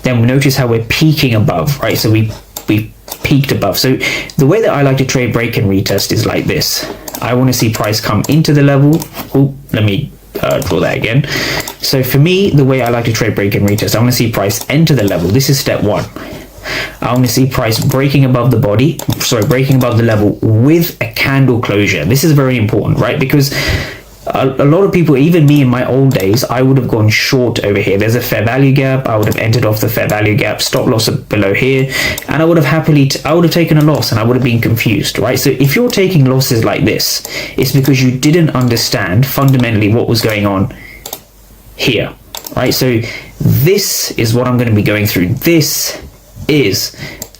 then we notice how we're peaking above, right? So we peaked above. So the way that I like to trade break and retest is like this. I want to see price come into the level. Oh, let me draw that again. So for me, the way I like to trade break and retest, I want to see price enter the level. This is step one. I want to see price breaking above the body, breaking above the level with a candle closure. This is very important, right? Because a lot of people, even me in my old days, I would have gone short over here. There's a fair value gap. I would have entered off the fair value gap, stop loss below here, and I would have I would have taken a loss and I would have been confused, right? So if you're taking losses like this, it's because you didn't understand fundamentally what was going on here, right? So this is what I'm going to be going through. This is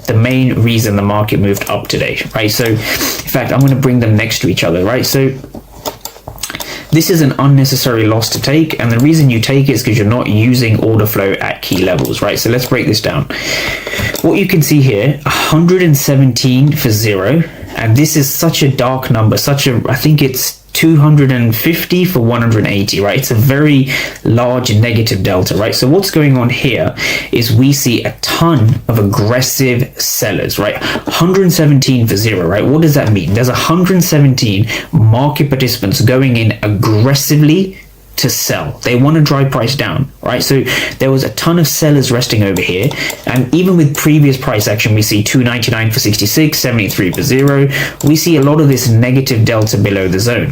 the main reason the market moved up today, right? So in fact, I'm going to bring them next to each other, right? So this is an unnecessary loss to take, and the reason you take it is because you're not using order flow at key levels, right? So let's break this down. What you can see here, 117 for 0, and this is such a dark number, I think it's 250 for 180, right? It's a very large negative delta, right? So what's going on here is we see a ton of aggressive sellers, right? 117 for 0, right? What does that mean? There's 117 market participants going in aggressively to sell. They want to drive price down, right? So there was a ton of sellers resting over here, and even with previous price action, we see 299 for 66, 73 for 0. We see a lot of this negative delta below the zone.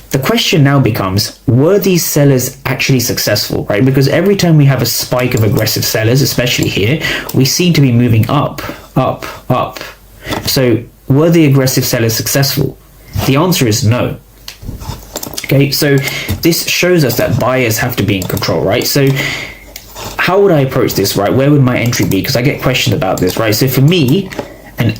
The question now becomes, were these sellers actually successful, right? Because every time we have a spike of aggressive sellers, especially here, we seem to be moving up, up, up. So were the aggressive sellers successful? The answer is no. Okay, so this shows us that buyers have to be in control, right? So how would I approach this, right? Where would my entry be? Because I get questioned about this, right? So for me, an